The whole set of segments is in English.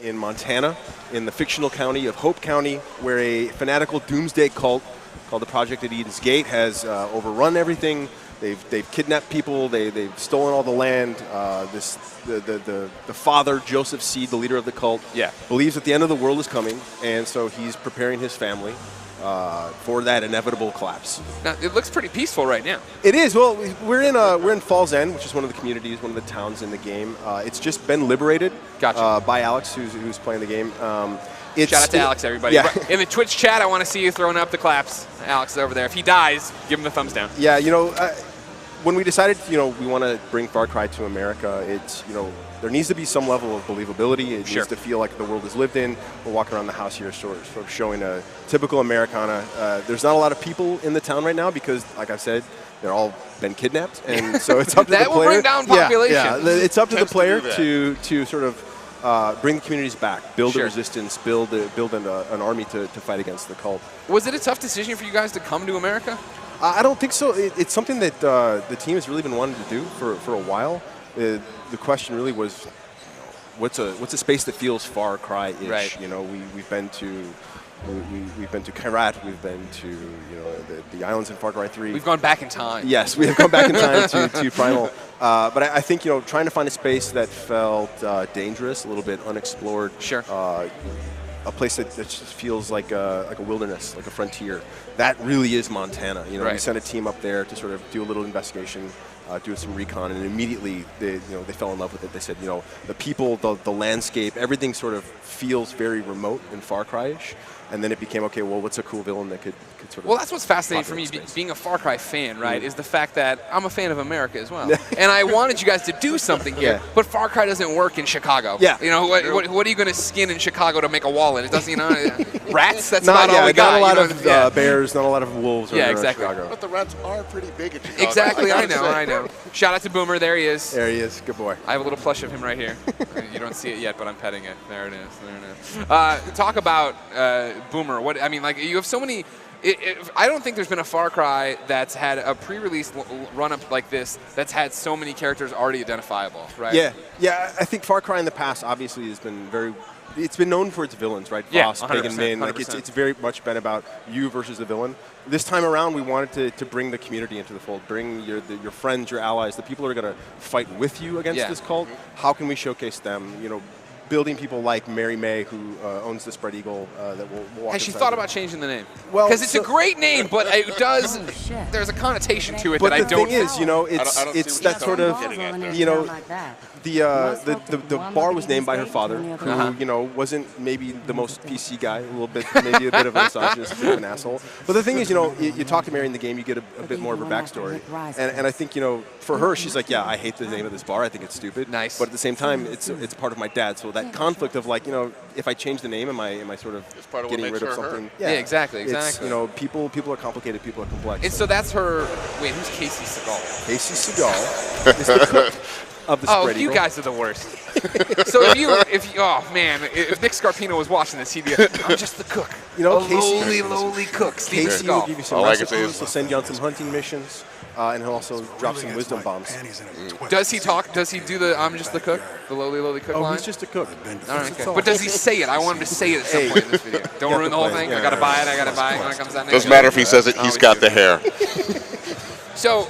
In Montana, in the fictional county of Hope County, where a fanatical doomsday cult called the Project at Eden's Gate has overrun everything. They've kidnapped people. They've stolen all the land. The father, Joseph Seed, the leader of the cult, believes that the end of the world is coming, and so he's preparing his family for that inevitable collapse. Now, it looks pretty peaceful right now. It is. Well, we're in Falls End, which is one of the communities, one of the towns in the game. It's just been liberated by Alex, who's playing the game. Shout out to Alex, everybody. Yeah. In the Twitch chat, I want to see you throwing up the claps. Alex is over there. If he dies, give him the thumbs down. Yeah, when we decided, we want to bring Far Cry to America, it's, there needs to be some level of believability. It needs to feel like the world is lived in. We're walking around the house here sort of showing a typical Americana. There's not a lot of people in the town right now because, like I said, they're all been kidnapped. And so it's up to the player. That will bring down population. Yeah, it's up to the player to sort of bring the communities back, build a resistance, build an army to fight against the cult. Was it a tough decision for you guys to come to America? I don't think so. It's something that the team has really been wanting to do for a while. The question really was, what's a space that feels Far Cry-ish? Right. We've been to Kyrat, we've been to the islands in Far Cry 3. We've gone back in time. Yes, we have gone back in time to Primal. But I think trying to find a space that felt dangerous, a little bit unexplored. Sure. A place that just feels like a wilderness, like a frontier. That really is Montana. We sent a team up there to sort of do a little investigation, do some recon, and immediately they fell in love with it. They said, the people, the landscape, everything sort of feels very remote and Far Cry-ish. And then it became, okay, well, what's a cool villain that could sort of... Well, that's what's fascinating for me, being a Far Cry fan, right, is the fact that I'm a fan of America as well. And I wanted you guys to do something here, but Far Cry doesn't work in Chicago. Yeah. What are you going to skin in Chicago to make a wall in? It doesn't, rats? That's about all we got. Not a lot of bears, not a lot of wolves around Chicago. But the rats are pretty big in Chicago. Exactly, I know. Shout out to Boomer. There he is. There he is. Good boy. I have a little plush of him right here. You don't see it yet, but I'm petting it. There it is. Talk about Boomer. You have so many. I don't think there's been a Far Cry that's had a pre-release run-up like this that's had so many characters already identifiable, right? Yeah. I think Far Cry in the past obviously has been it's been known for its villains, right? Yeah, Voss, Pagan Min. It's very much been about you versus the villain. This time around, we wanted to bring the community into the fold, bring your friends, your allies, the people who are going to fight with you against this cult. How can we showcase them? Building people like Mary May, who owns the Spread Eagle, that will walk. Has she thought about changing the name? Well, because it's a great name, but it does. There's a connotation to it that I don't. But the thing is, it's that sort of, the bar was named by her father, who wasn't maybe the most PC guy, maybe a bit of a misogynist, a bit of an asshole. But the thing is, you talk to Mary in the game, you get a bit more of her backstory, and I think for her, she's like, yeah, I hate the name of this bar, I think it's stupid. Nice. But at the same time, it's part of my dad, so that conflict of if I change the name, am I sort of getting rid of something? Yeah, exactly. People are complicated, people are complex. And so that's her. Wait, who's Casey Segal? Casey Segal is the cook of the Spread Eagle. You guys are the worst. So if Nick Scarpino was watching this, he'd be, I'm just the cook. Casey, lowly cook. Casey will give you some recipes. He'll send you on some hunting missions. And he'll also drop some wisdom bombs. Does he talk? Does he do the I'm just the cook? The lowly cook line? He's just a cook. All right, okay. But does he say it? I want him to say it at some point in this video. Don't ruin the whole thing. I got to buy it. When it comes out next. Doesn't matter if he says it. He's got the hair. So,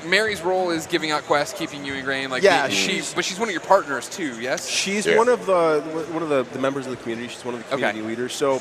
Mary's role is giving out quests, keeping you ingrained. But she's one of your partners too. Yes. She's one of the members of the community. She's one of the community leaders. So.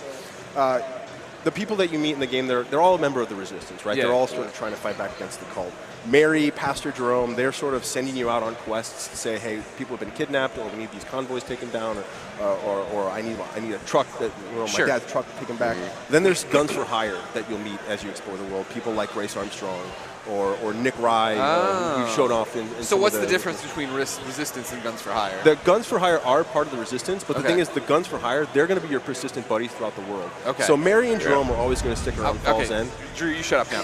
The people that you meet in the game, they're all a member of the Resistance, right? They're all sort of trying to fight back against the cult. Mary, Pastor Jerome, they're sort of sending you out on quests to say, hey, people have been kidnapped, or we need these convoys taken down, or I need a truck my dad's truck taken back. Then there's guns for hire that you'll meet as you explore the world. People like Grace Armstrong or Nick Rye, who showed off in So what's the difference between Resistance and Guns for Hire? The Guns for Hire are part of the Resistance, but the thing is, the Guns for Hire, they're going to be your persistent buddies throughout the world. Okay. So Mary and Jerome are always going to stick around Falls End. Drew, you shut up now.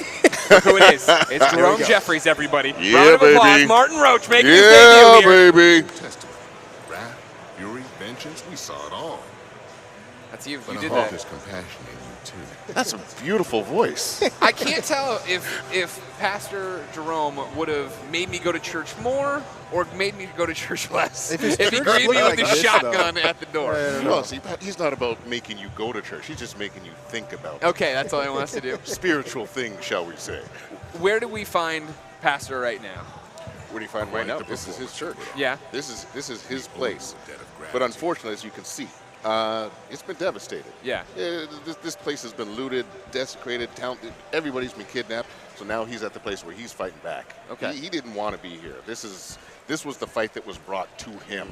Look who it is. It's Jerome Jeffries, everybody. Yeah, round of applause. baby. Martin Roach making his debut here. Yeah, baby. Testament, wrath, fury, vengeance, we saw it all. That's you. But You did I hope that. there's compassion in you too. That's a beautiful voice. I can't tell if Pastor Jerome would have made me go to church more or made me go to church less. If he greeted me with a shotgun at the door. Well, see, he's not about making you go to church. He's just making you think about it. Okay, that's all he wants to do. Spiritual things, shall we say. Where do we find Pastor right now? Where do you find right now? This is his church. Yeah. This is his place. But unfortunately, as you can see, it's been devastated. Yeah. This place has been looted, desecrated. Everybody's been kidnapped. So now he's at the place where he's fighting back. Okay. He didn't want to be here. This was the fight that was brought to him.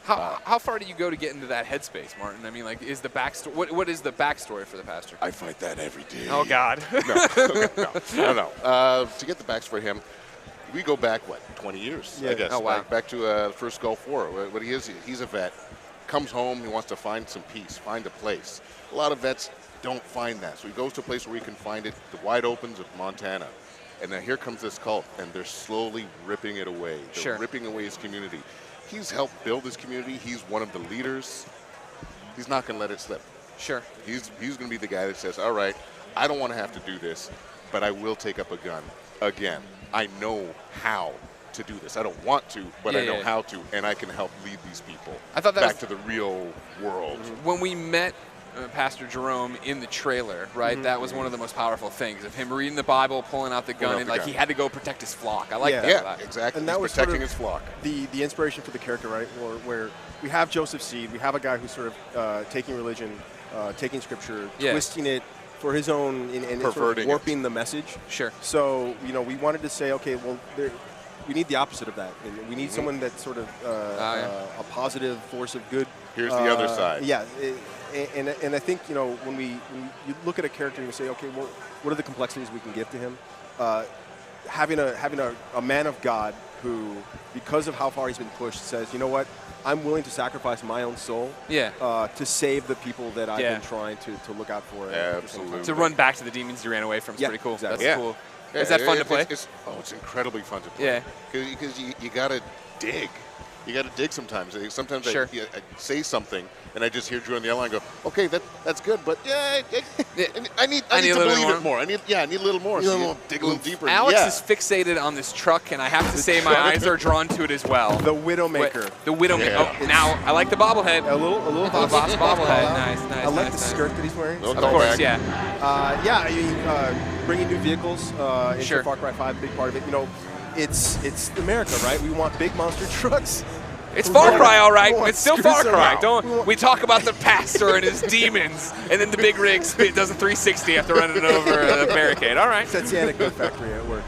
How far do you go to get into that headspace, Martin? I mean, like, is the backstory? What is the backstory for the pastor? I fight that every day. Oh God. No. To get the backstory for him, we go back 20 years, I guess. Oh, wow. Back to the first Gulf War. What he is, he's a vet. Comes home, he wants to find some peace, find a place. A lot of vets don't find that, so he goes to a place where he can find it, the wide opens of Montana. And then here comes this cult, and they're slowly ripping it away. They're ripping away his community. He's helped build his community. He's one of the leaders. He's not going to let it slip. Sure. He's going to be the guy that says, all right, I don't want to have to do this, but I will take up a gun again. I know how to do this. I don't want to, but I know how to, and I can help lead these people back to the real world. When we met Pastor Jerome in the trailer, right? That was one of the most powerful things of him reading the Bible, pulling out the gun, and like he had to go protect his flock. I like that. Yeah, exactly. And that was protecting sort of his flock. The inspiration for the character, right? Where we have Joseph Seed, we have a guy who's sort of taking religion, taking scripture, twisting it for his own, and sort of warping the message. Sure. So we wanted to say, okay, well, we need the opposite of that. We need someone that's sort of a positive force of good. Here's the other side. Yeah. And I think, when you look at a character and you say, okay, well, what are the complexities we can give to him? Having a man of God who, because of how far he's been pushed, says, you know what, I'm willing to sacrifice my own soul to save the people that I've been trying to look out for. Absolutely. To run back to the demons you ran away from is pretty cool. Exactly. That's cool. Is that fun to play? It's incredibly fun to play. Yeah. Because you got to dig. You got to dig sometimes. Sometimes I say something, and I just hear Drew on the outline go, okay, that's good, but I need to believe it more. I need a little more. So dig a little deeper. Alex is fixated on this truck, and I have to say my eyes are drawn to it as well. The Widowmaker. The Widowmaker. Oh, now, I like the bobblehead. A little boss bobblehead. Nice. I like the skirt that he's wearing. Of course, yeah. Bringing new vehicles into Far Cry 5, big part of it. It's America, right? We want big monster trucks. It's Far Cry, all right. It's still Far Cry. We talk about the pastor and his demons, and then the big rig does a 360 after running over a barricade. All right. That's the anecdote factory at work.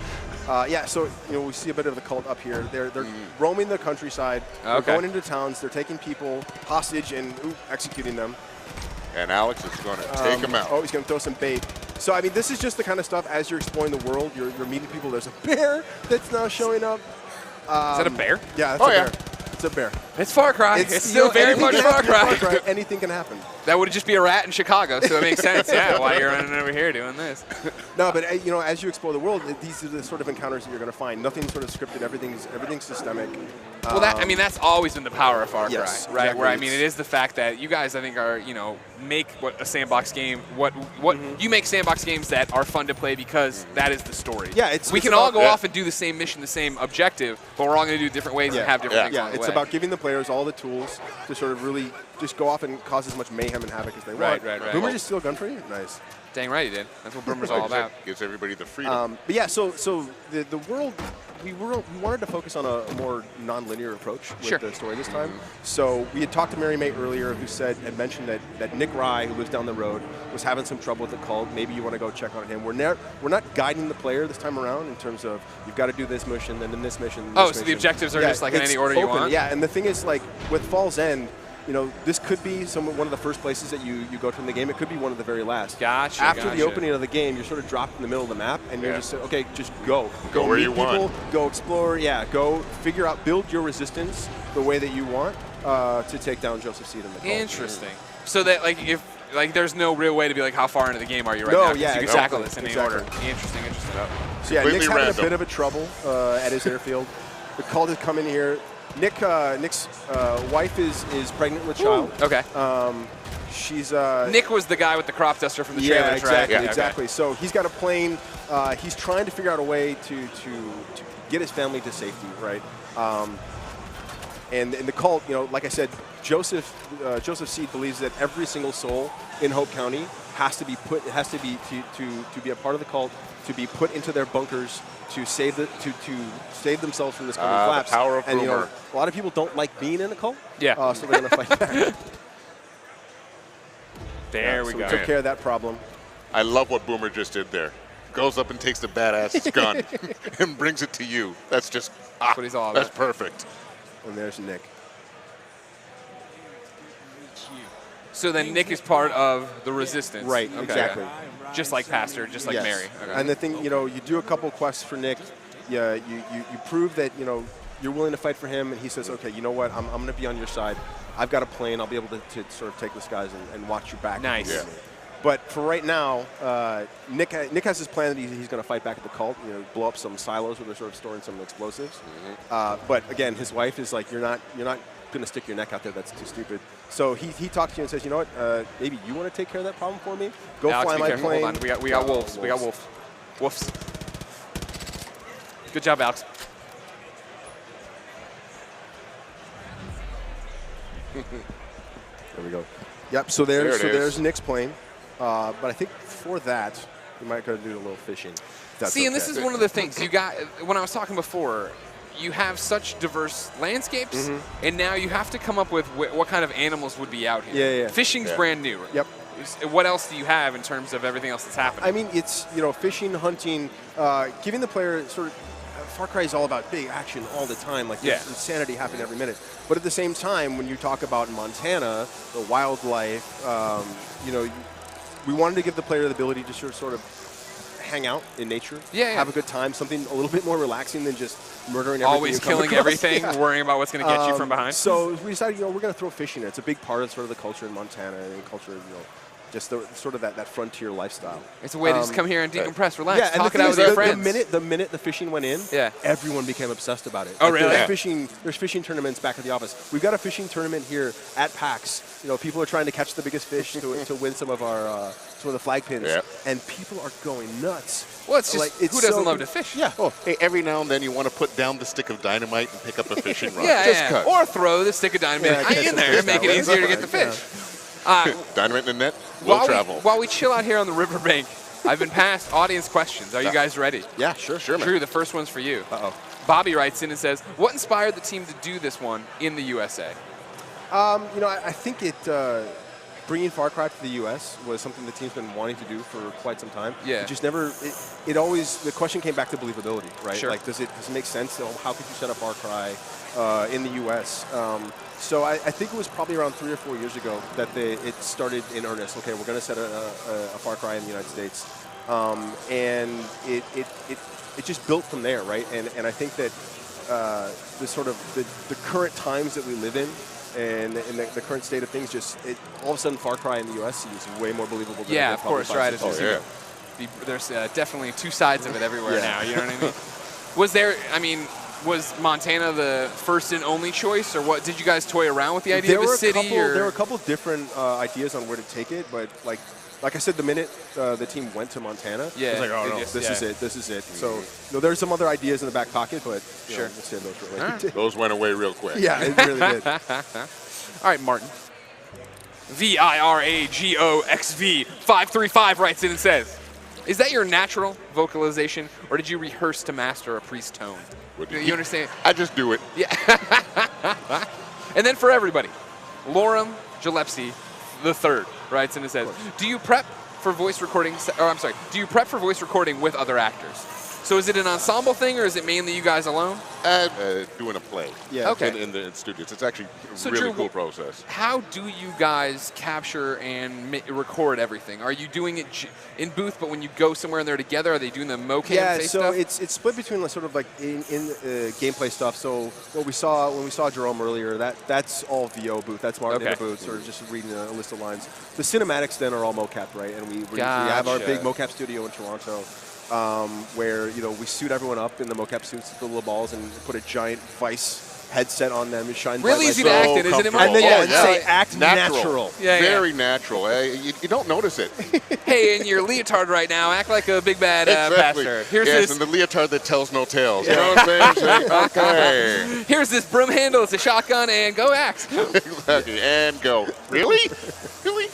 So we see a bit of the cult up here. They're roaming the countryside. They're going into towns. They're taking people hostage and executing them. And Alex is going to take him out. Oh, he's going to throw some bait. So, I mean, this is just the kind of stuff as you're exploring the world, you're meeting people. There's a bear that's now showing up. Is that a bear? Yeah, that's a bear. It's a bear. It's Far Cry. It's still very much Far Cry. Anything can happen. That would just be a rat in Chicago, so it makes sense. Yeah, why you're running over here doing this. No, but as you explore the world, these are the sort of encounters that you're going to find. Nothing's sort of scripted. Everything's systemic. Well, that's always been the power of Far Cry, right? Exactly. Where it is the fact that you guys, I think, are make what a sandbox game. What you make sandbox games that are fun to play because that is the story. Yeah, we can all go off and do the same mission, the same objective, but we're all going to do different ways and have different things along the way. It's about giving the players all the tools to sort of really just go off and cause as much mayhem and havoc as they want. Right. Boomer just steal a gun for you? Nice. Dang right he did. That's what Boomer's all about. Gives everybody the freedom. But yeah, so the world, we wanted to focus on a more non-linear approach with the story this time. So we had talked to Mary May earlier, who had mentioned that Nick Rye, who lives down the road, was having some trouble with the cult. Maybe you want to go check on him. We're not guiding the player this time around in terms of you've got to do this mission and then this mission. So the objectives are just like in any order you want. Yeah, and the thing is, like with Fall's End, this could be one of the first places that you go to in the game. It could be one of the very last. Gotcha. After the opening of the game, you're sort of dropped in the middle of the map, and you're just okay, just go. Go where you people, want. Go explore. Yeah, go figure out, build your resistance the way that you want to take down Joseph Seed in the cult. Interesting. So that if there's no real way to be like how far into the game are you right now? Yeah, you can tackle this in any order. Interesting. So yeah, Nick's having a bit of a trouble at his airfield. The cult has come in here. Nick's wife is pregnant with child. Okay. She's Nick was the guy with the crop duster from the yeah, trailers, exactly, right? exactly. So he's got a plane. He's trying to figure out a way to get his family to safety, right? And the cult, like I said, Joseph Seed believes that every single soul in Hope County has to be to be a part of the cult, to be put into their bunkers to save themselves from this coming collapse. The power of and Boomer. a lot of people don't like being in a cult. Yeah. So they're going to fight back. There we so go. we took care of that problem. I love what Boomer just did there. Goes up and takes the badass gun and brings it to you. That's just That's what he's all That's about. perfect. And there's Nick. So then Nick is part of the resistance. Right, Okay. exactly. Just like Pastor, just like Yes. Mary. Okay. And the thing, you do a couple quests for Nick. Yeah, you prove that you're willing to fight for him, and he says, okay, you know what? I'm going to be on your side. I've got a plane. I'll be able to sort of take this guys and watch your back. Nice. Yeah. But for right now, Nick has his plan that he's going to fight back at the cult. Blow up some silos where they're sort of storing some explosives. But again, his wife is like, you're not going to stick your neck out there. That's too stupid. So he talks to you and says, you know what? Maybe you want to take care of that problem for me. Go Alex, fly be my careful. plane. Hold on. We got wolves. We got wolves. Wolves. Good job, Alex. There we go. Yep. So There it there's is. Nick's plane. But I think for that, we might go do a little fishing. That's See, and this okay. is one of the things you got when I was talking before. You have such diverse landscapes, and now you have to come up with what kind of animals would be out here. Yeah. Fishing's Yeah. brand new. Yep. What else do you have in terms of everything else that's happening? I mean, it's fishing, hunting, giving the player sort of. Far Cry is all about big action all the time, like there's insanity happening every minute. But at the same time, when you talk about Montana, the wildlife, we wanted to give the player the ability to sort of hang out in nature, have a good time, something a little bit more relaxing than just murdering everything. Always you come killing across. everything, Yeah. worrying about what's going to get you from behind. So we decided, we're going to throw fishing in. It's a big part of sort of the culture in Montana and culture, just sort of that frontier lifestyle. It's a way to just come here and decompress, relax, Yeah, and talk the it thing out is, with your the friends. minute the fishing went in, everyone became obsessed about it. Oh, Like, really? There's fishing tournaments back at the office. We've got a fishing tournament here at PAX. People are trying to catch the biggest fish to win some of the flag pins, and people are going nuts. Well, it's just who doesn't love to fish? Yeah. Oh, hey, every now and then you want to put down the stick of dynamite and pick up a fishing rod. Yeah, Just yeah. cut. Or throw the stick of dynamite in there and make it easier to get the fish. Dynamite in the net will travel. While we chill out here on the riverbank, I've been passed audience questions. Are you guys ready? Yeah, sure, man. Drew, the first one's for you. Uh-oh. Bobby writes in and says, what inspired the team to do this one in the USA? I think bringing Far Cry to the U.S. was something the team's been wanting to do for quite some time. Yeah. It just never. It always. The question came back to believability, right? Sure. Like, does it make sense? How could you set up Far Cry in the U.S.? So I think it was probably around 3 or 4 years ago that it started in earnest. Okay, we're going to set a Far Cry in the United States, and it just built from there, right? And I think that the sort of the current times that we live in. And the current state of things, all of a sudden, Far Cry in the U.S. seems way more believable than it did Of course, probably right. 5, 6 years ago. There's definitely two sides of it everywhere Yeah. now. You know what I mean? Was Montana the first and only choice, or what? Did you guys toy around with the idea of a city? There were a couple different ideas on where to take it, but like I said, the minute the team went to Montana, it was like, oh no, this is it. So there's some other ideas in the back pocket, but Sure. let's say those were like, Those went away real quick. yeah, it really did. All right, Martin. VIRAGOXV535 writes in and says, is that your natural vocalization, or did you rehearse to master a priest tone? You understand? I just do it. Yeah. And then for everybody, Lorem Gillespie III writes in and says, do you prep for voice recording, do you prep for voice recording with other actors? So is it an ensemble thing, or is it mainly you guys alone? Doing a play. Yeah. Okay. In the studios. It's actually a So really Drew, cool process. How do you guys capture and record everything? Are you doing it in booth, but when you go somewhere and they're together, are they doing the mocap So stuff? it's split between sort of like in gameplay stuff. So when we saw Jerome earlier, that's all VO booth. That's Martin in the booth, sort of just reading a list of lines. The cinematics then are all mocap, right? And we have our big mocap studio in Toronto. Where we suit everyone up in the mocap suits with the little balls and put a giant vice headset on them. It shines Really bright easy lights. to act in, isn't it, Mark? And then, yeah. say act natural. Yeah, Very natural. You don't notice it. Hey, in your leotard right now, act like a big bad Exactly. pastor. Here's yes, this. and the leotard that tells no tales. You know what I'm saying? It's like, okay. Here's this broom handle. It's a shotgun, and go act. Exactly. And go. Really? Really?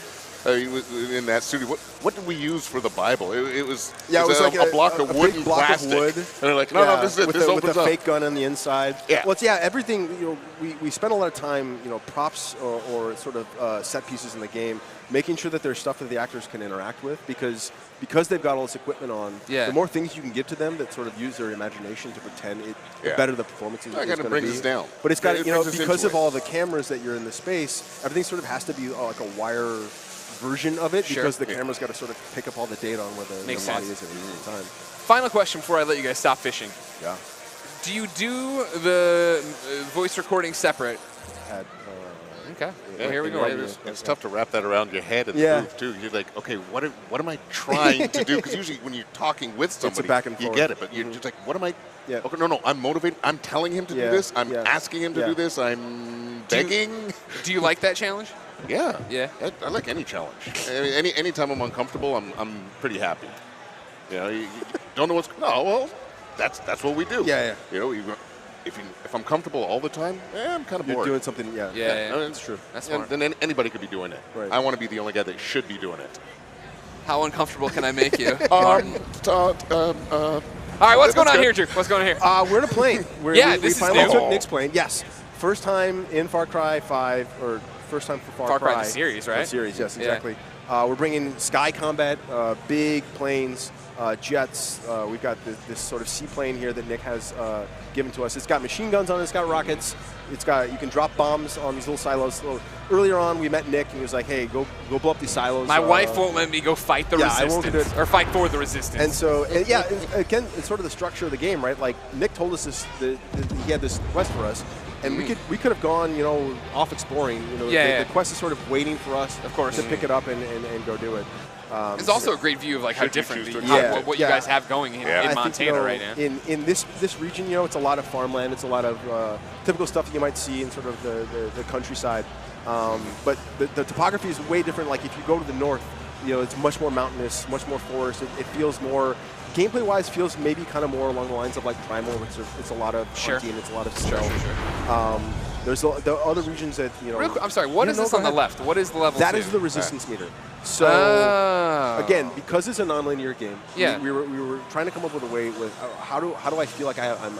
In that studio, what did we use for the Bible? It was like a block of wood and block plastic. of wood. And they're like, no, this is it. This opens with a up. fake gun on the inside. Yeah. Well, everything. We spend a lot of time, props or sort of set pieces in the game, making sure that there's stuff that the actors can interact with because they've got all this equipment on. Yeah. The more things you can give to them that sort of use their imagination to pretend, the better the performance is going to be. It brings us down. But it's got brings us because into of all the cameras that you're in the space, everything sort of has to be like a wire version of it because the camera's got to sort of pick up all the data on where the body is at any time. Final question before I let you guys stop fishing. Yeah. Do you do the voice recording separate? Okay. Well, here we go. It's tough to wrap that around your head and the booth too. You're like, okay, what am I trying to do? Because usually when you're talking with somebody, back and you forth. get it. But you're just like, what am I? Yeah. Okay, no, I'm motivated. I'm telling him to do this. I'm asking him to do this. I'm begging. Do you like that challenge? Yeah. Yeah. I like any challenge. I mean, anytime I'm uncomfortable, I'm pretty happy. You don't know what's. No, well, that's what we do. Yeah. If I'm comfortable all the time, I'm kind of bored. You're doing something, Yeah. That's true. That's smart. Then anybody could be doing it. Right. I want to be the only guy that should be doing it. How uncomfortable can I make you? All right, what's going on here, Drew? What's going on here? We're in a plane. This we is finally new. took Nick's plane. Yes. First time in Far Cry 5, or first time for Far Cry. the series, right? The series, yes, exactly. We're bringing sky combat, big planes, jets. We've got this sort of seaplane here that Nick has given to us. It's got machine guns on it. It's got rockets. You can drop bombs on these little silos. So earlier on, we met Nick, and he was like, "Hey, go blow up these silos." My wife won't let me go fight the resistance, I won't do it. or fight for the resistance. And so, again, it's sort of the structure of the game, right? Like Nick told us he had this quest for us, and we could have gone, off exploring. The quest is sort of waiting for us, of course, to pick it up and go do it. It's also a great view of like how different what you guys have going in Montana right now. In this region, it's a lot of farmland. It's a lot of typical stuff that you might see in sort of the countryside. But the topography is way different. Like if you go to the north, it's much more mountainous, much more forest. It feels more, gameplay-wise, feels maybe kind of more along the lines of like Primal. It's a lot of hunting. It's a lot of stealth. There's the other regions that Real quick, I'm sorry. What is this on the left? What is the level? That is the resistance meter. So again, because it's a nonlinear game, we were trying to come up with a way with how do I feel like I'm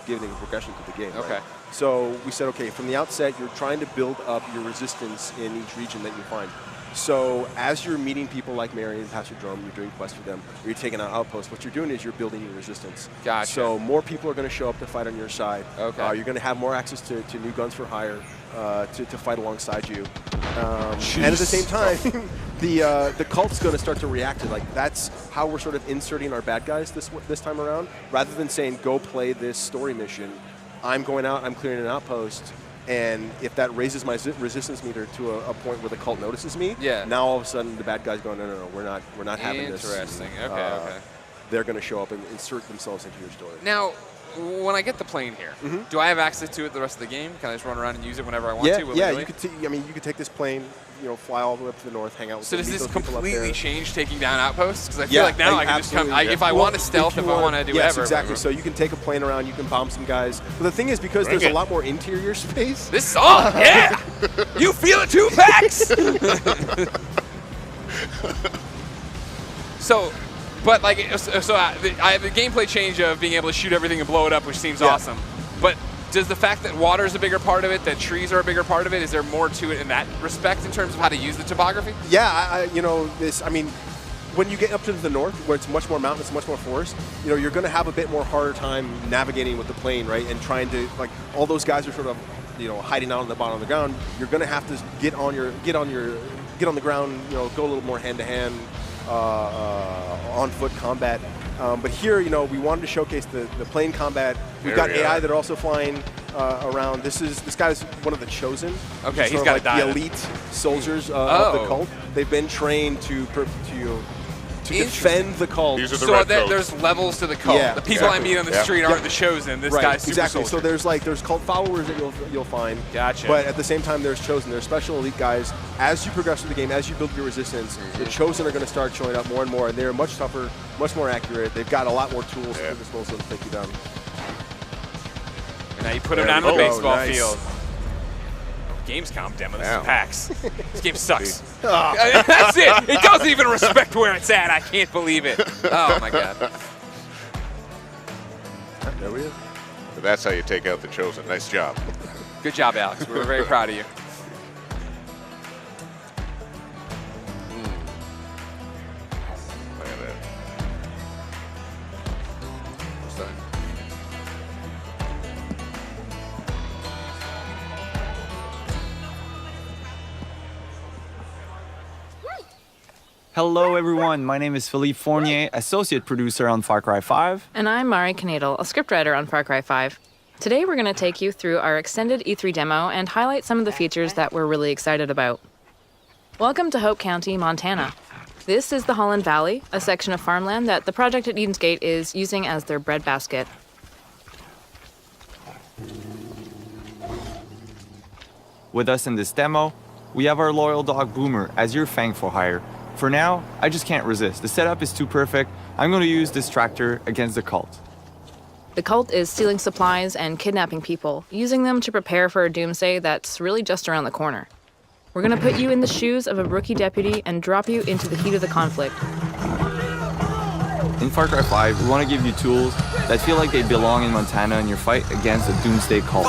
giving a progression to the game. Okay. Right? So we said, okay, from the outset, you're trying to build up your resistance in each region that you find. So as you're meeting people like Mary and Pastor Drum, you're doing quests for them, or you're taking out outposts, what you're doing is you're building your resistance. Gotcha. So more people are going to show up to fight on your side. Okay. You're going to have more access to new guns for hire to fight alongside you. And at the same time, the cult's going to start to react to like that's how we're sort of inserting our bad guys this time around. Rather than saying go play this story mission, I'm going out, I'm clearing an outpost. And if that raises my resistance meter to a point where the cult notices me, now all of a sudden the bad guys go, no, we're not having this. Interesting. Okay. They're going to show up and insert themselves into your story. Now, when I get the plane here, do I have access to it the rest of the game? Can I just run around and use it whenever I want to? Yeah. You could. You could take this plane, fly all the way up to the north, hang out with. So does this completely change taking down outposts? Because I feel like now I can just come. If I want to stealth, if I want to do whatever. Yes, exactly. So you can take a plane around, you can bomb some guys. But the thing is, because there's a lot more interior space. This song, you feel it too, Pax. But I have the gameplay change of being able to shoot everything and blow it up, which seems awesome. But does the fact that water is a bigger part of it, that trees are a bigger part of it, is there more to it in that respect in terms of how to use the topography? Yeah, when you get up to the north, where it's much more mountainous, much more forest, you're going to have a bit more harder time navigating with the plane, right? And trying to all those guys are sort of hiding out on the bottom of the ground. You're going to have to get on the ground, go a little more hand to hand. On foot combat, but here we wanted to showcase the plane combat. We've got AI that are also flying around. This guy's one of the chosen. Okay, he's got the elite soldiers of the cult. They've been trained to to defend the cult. These are the So red there's levels to the cult. Yeah, the people I exactly. meet on the Yeah. street aren't the chosen. This Right, guy's super exactly. soldier. So there's cult followers that you'll find. Gotcha. But at the same time, there's chosen. There's special elite guys. As you progress through the game, as you build your resistance, the chosen are going to start showing up more and more, and they're much tougher, much more accurate. They've got a lot more tools at disposal to take you down. And now you put him There down we on the go. baseball Nice. field. Gamescom demo. This Wow. is PAX. This game sucks. That's it. It doesn't even respect where it's at. I can't believe it. Oh my god. There we go. But that's how you take out the chosen. Nice job. Good job, Alex. We're very proud of you. Look at that. What's that? Hello everyone, my name is Philippe Fournier, associate producer on Far Cry 5. And I'm Mari Knadel, a scriptwriter on Far Cry 5. Today we're going to take you through our extended E3 demo and highlight some of the features that we're really excited about. Welcome to Hope County, Montana. This is the Holland Valley, a section of farmland that the project at Eden's Gate is using as their breadbasket. With us in this demo, we have our loyal dog Boomer as your Fang for hire. For now, I just can't resist. The setup is too perfect. I'm going to use this tractor against the cult. The cult is stealing supplies and kidnapping people, using them to prepare for a doomsday that's really just around the corner. We're going to put you in the shoes of a rookie deputy and drop you into the heat of the conflict. In Far Cry 5, we want to give you tools that feel like they belong in Montana in your fight against the doomsday cult.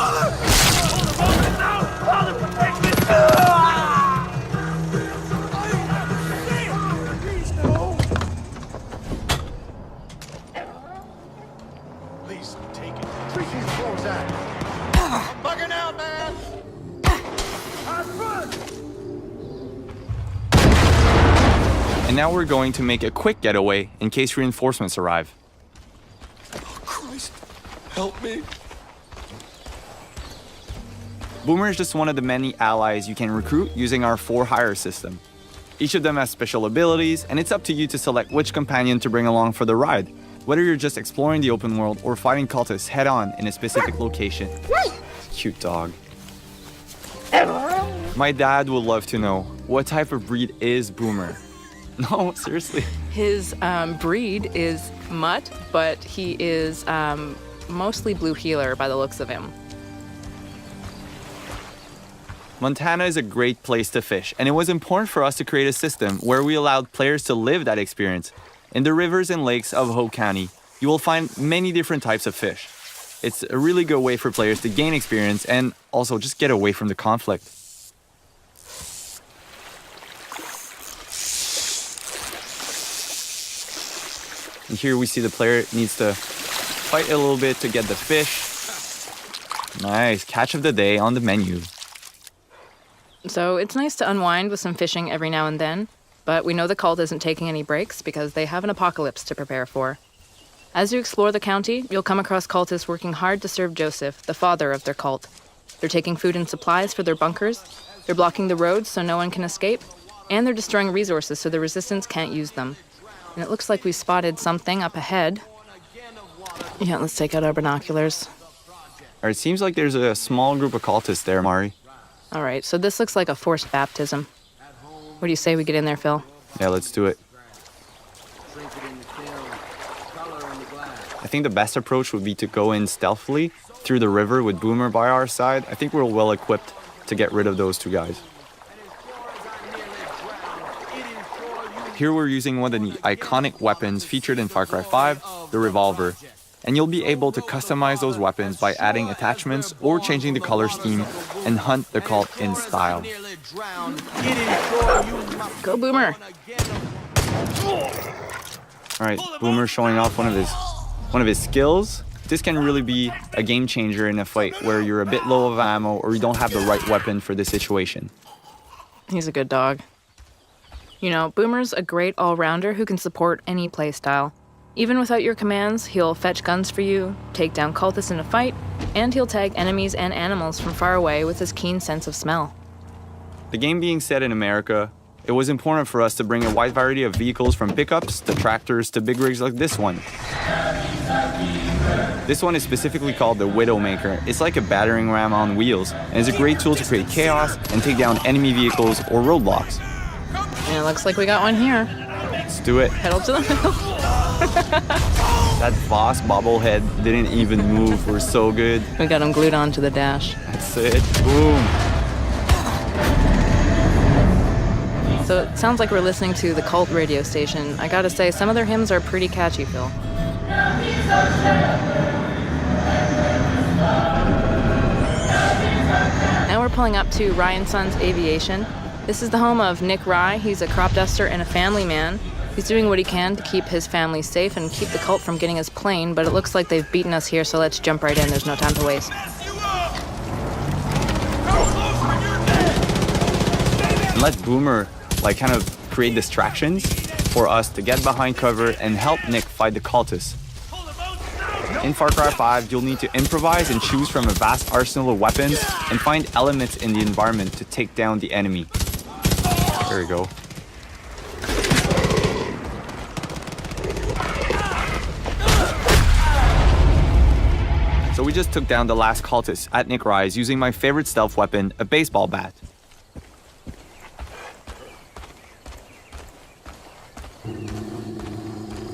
And now we're going to make a quick getaway in case reinforcements arrive. Christ, help me. Boomer is just one of the many allies you can recruit using our 4-hire system. Each of them has special abilities, and it's up to you to select which companion to bring along for the ride, whether you're just exploring the open world or fighting cultists head-on in a specific location. Cute dog. My dad would love to know, what type of breed is Boomer? No, seriously. His breed is mutt, but he is mostly blue heeler by the looks of him. Montana is a great place to fish, and it was important for us to create a system where we allowed players to live that experience. In the rivers and lakes of Hope County, you will find many different types of fish. It's a really good way for players to gain experience and also just get away from the conflict. And here we see the player needs to fight a little bit to get the fish. Nice, catch of the day on the menu. So it's nice to unwind with some fishing every now and then, but we know the cult isn't taking any breaks because they have an apocalypse to prepare for. As you explore the county, you'll come across cultists working hard to serve Joseph, the father of their cult. They're taking food and supplies for their bunkers, they're blocking the roads so no one can escape, and they're destroying resources so the resistance can't use them. And it looks like we spotted something up ahead. Yeah, let's take out our binoculars. It seems like there's a small group of cultists there, Mari. All right, so this looks like a forced baptism. What do you say we get in there, Phil? Yeah, let's do it. I think the best approach would be to go in stealthily through the river with Boomer by our side. I think we're well equipped to get rid of those two guys. Here we're using one of the iconic weapons featured in Far Cry 5, the revolver. And you'll be able to customize those weapons by adding attachments or changing the color scheme and hunt the cult in style. Go, Boomer! Alright, Boomer showing off one of his skills. This can really be a game changer in a fight where you're a bit low of ammo or you don't have the right weapon for the situation. He's a good dog. You know, Boomer's a great all-rounder who can support any playstyle. Even without your commands, he'll fetch guns for you, take down cultists in a fight, and he'll tag enemies and animals from far away with his keen sense of smell. The game being set in America, it was important for us to bring a wide variety of vehicles from pickups to tractors to big rigs like this one. This one is specifically called the Widowmaker. It's like a battering ram on wheels, and is a great tool to create chaos and take down enemy vehicles or roadblocks. And it looks like we got one here. Let's do it. Pedal to the metal. That Voss bobblehead didn't even move. We're so good. We got him glued onto the dash. That's it. Boom. So it sounds like we're listening to the Cult radio station. I gotta say, some of their hymns are pretty catchy, Phil. Now we're pulling up to Rye & Sons Aviation. This is the home of Nick Rye. He's a crop duster and a family man. He's doing what he can to keep his family safe and keep the cult from getting his plane, but it looks like they've beaten us here, so let's jump right in. There's no time to waste. And let Boomer kind of create distractions for us to get behind cover and help Nick fight the cultists. In Far Cry 5, you'll need to improvise and choose from a vast arsenal of weapons and find elements in the environment to take down the enemy. There we go. So we just took down the last cultist at Nick Rye's using my favorite stealth weapon, a baseball bat.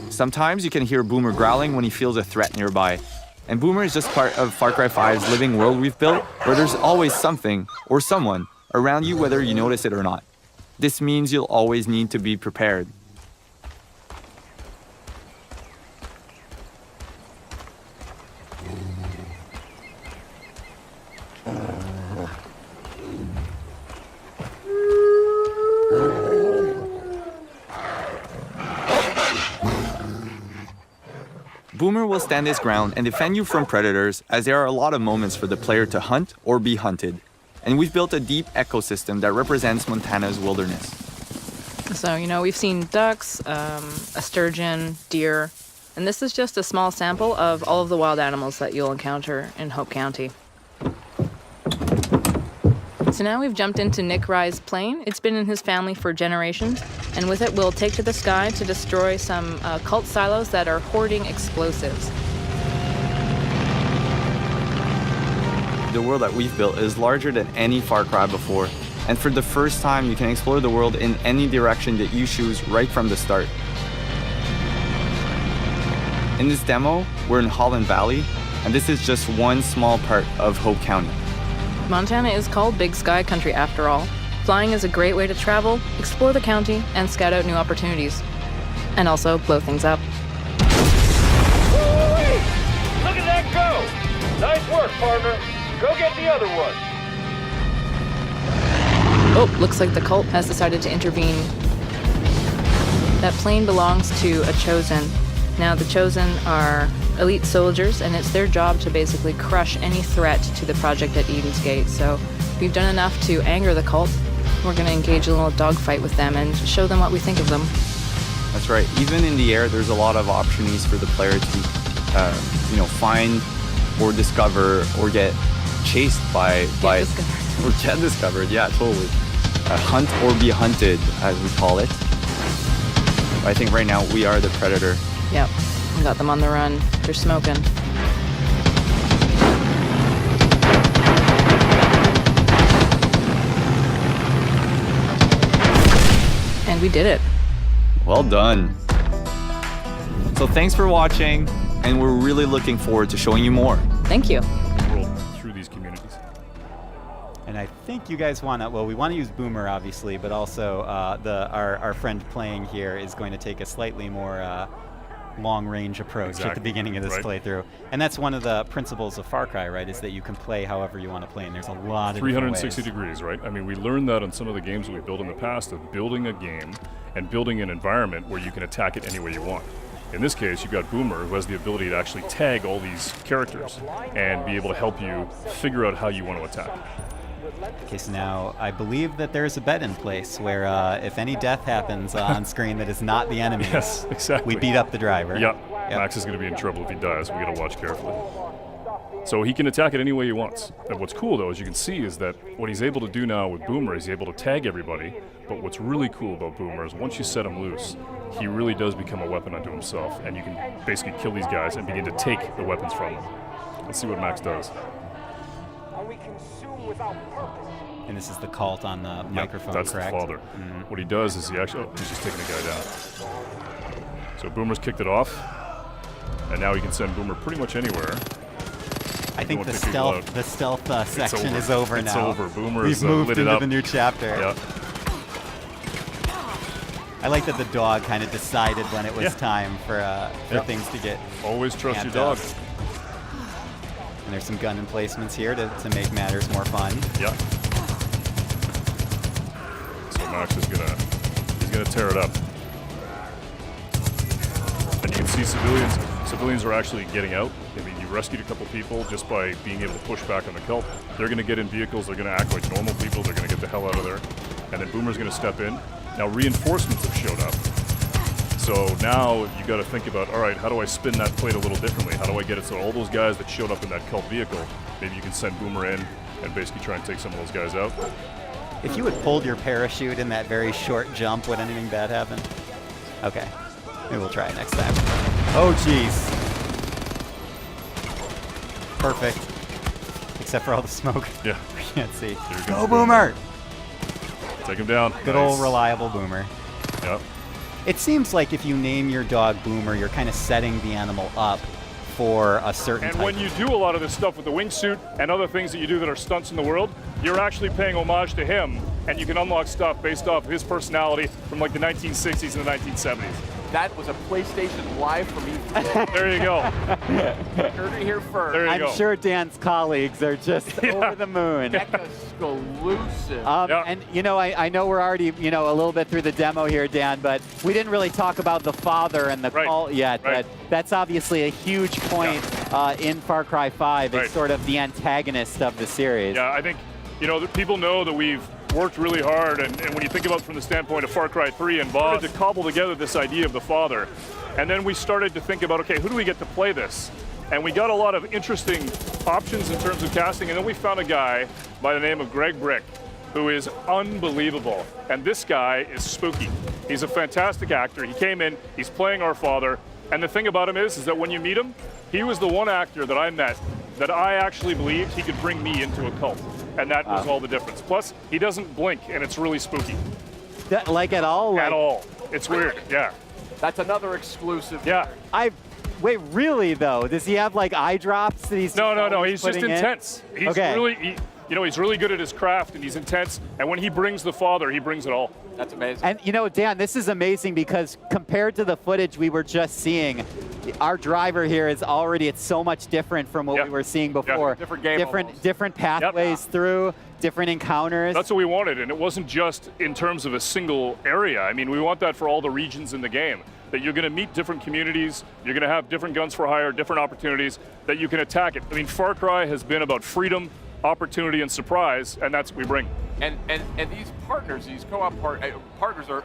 Sometimes you can hear Boomer growling when he feels a threat nearby. And Boomer is just part of Far Cry 5's living world we've built, where there's always something or someone around you whether you notice it or not. This means you'll always need to be prepared. Boomer will stand his ground and defend you from predators, as there are a lot of moments for the player to hunt or be hunted. And we've built a deep ecosystem that represents Montana's wilderness. So, we've seen ducks, a sturgeon, deer, and this is just a small sample of all of the wild animals that you'll encounter in Hope County. So now we've jumped into Nick Rye's plane. It's been in his family for generations, and with it we'll take to the sky to destroy some cult silos that are hoarding explosives. The world that we've built is larger than any Far Cry before, and for the first time you can explore the world in any direction that you choose right from the start. In this demo, we're in Holland Valley, and this is just one small part of Hope County. Montana is called Big Sky Country after all. Flying is a great way to travel, explore the county, and scout out new opportunities. And also blow things up. Woo-wee! Look at that go! Nice work, partner. Go get the other one. Oh, looks like the cult has decided to intervene. That plane belongs to a Chosen. Now, the Chosen are elite soldiers, and it's their job to basically crush any threat to the project at Eden's Gate. So we've done enough to anger the cult. We're going to engage in a little dogfight with them and show them what we think of them. That's right. Even in the air, there's a lot of opportunities for the player to, find or discover or get chased by or get discovered. Yeah, totally. Hunt or be hunted, as we call it. But I think right now we are the predator. Yep, we got them on the run. They're smoking. And we did it. Well done. So thanks for watching, and we're really looking forward to showing you more. Thank you. World through these communities. And I think you guys want to, we want to use Boomer, obviously, but also our friend playing here is going to take a slightly more long-range approach at the beginning of this playthrough. And that's one of the principles of Far Cry, right, is that you can play however you want to play, and there's a lot of 360 degrees, right? I mean, we learned that on some of the games that we built in the past of building a game and building an environment where you can attack it any way you want. In this case, you've got Boomer, who has the ability to actually tag all these characters and be able to help you figure out how you want to attack. Okay, so now I believe that there's a bet in place where if any death happens on screen that is not the enemy, yes, exactly, we beat up the driver. Yep. Max is going to be in trouble if he dies. We got to watch carefully. So he can attack it any way he wants. And what's cool, though, as you can see, is that what he's able to do now with Boomer is he's able to tag everybody. But what's really cool about Boomer is once you set him loose, he really does become a weapon unto himself, and you can basically kill these guys and begin to take the weapons from them. Let's see what Max does. And we consume without purpose. And this is the cult on the microphone, that's correct? the father. What he does is he actually, he's just taking the guy down. So Boomer's kicked it off, and now he can send Boomer pretty much anywhere. I think the stealth section is over now. It's over. Boomer We've is moved lit it into up. the new chapter. Yeah. I like that the dog kind of decided when it was time for things to get. Always trust your amped dog. up. And there's some gun emplacements here to make matters more fun. Yeah. So Max is he's gonna tear it up. And you can see civilians are actually getting out. I mean, you rescued a couple people just by being able to push back on the cult. They're gonna get in vehicles, they're gonna act like normal people, they're gonna get the hell out of there. And then Boomer's gonna step in. Now reinforcements have showed up. So now you gotta think about, all right, how do I spin that plate a little differently? How do I get it so all those guys that showed up in that cult vehicle, maybe you can send Boomer in and basically try and take some of those guys out. If you had pulled your parachute in that very short jump, would anything bad happen? Okay. Maybe we'll try it next time. Oh, jeez. Perfect. Except for all the smoke. Yeah. We can't see. Go, Boomer! Take him down. Good Nice. old reliable Boomer. Yep. It seems like if you name your dog Boomer, you're kind of setting the animal up for a certain And type when you do a lot of this stuff with the wingsuit and other things that you do that are stunts in the world, you're actually paying homage to him, and you can unlock stuff based off his personality from like the 1960s and the 1970s. That was a PlayStation Live for me. There you go. Heard it here first. There you go. I'm sure Dan's colleagues are just over the moon. Exclusive. And you know, I know we're already a little bit through the demo here, Dan, but we didn't really talk about the father and the cult yet. Right. But that's obviously a huge point in Far Cry 5. It's sort of the antagonist of the series. Yeah, I think that people know that we've worked really hard, and when you think about it from the standpoint of Far Cry 3 and Boss, to cobble together this idea of the father. And then we started to think about, okay, who do we get to play this? And we got a lot of interesting options in terms of casting, and then we found a guy by the name of Greg Brick, who is unbelievable. And this guy is spooky. He's a fantastic actor. He came in, he's playing our father, and the thing about him is that when you meet him, he was the one actor that I met that I actually believed he could bring me into a cult. And that was all the difference. Plus, he doesn't blink, and it's really spooky. Like at all? At all. It's weird, yeah. That's another exclusive. Yeah. Wait, really though? Does he have like eye drops that he's No. He's just putting in? intense. He's really, he's really good at his craft, and he's intense. And when he brings the father, he brings it all. That's amazing. And Dan, this is amazing because compared to the footage we were just seeing, our driver here is already, it's so much different from what we were seeing before. Different game different pathways through, different encounters. That's what we wanted, and it wasn't just in terms of a single area. I mean, we want that for all the regions in the game, that you're going to meet different communities, you're going to have different guns for hire, different opportunities, that you can attack it. I mean, Far Cry has been about freedom, opportunity, and surprise, and that's what we bring. And these partners, these co-op partners are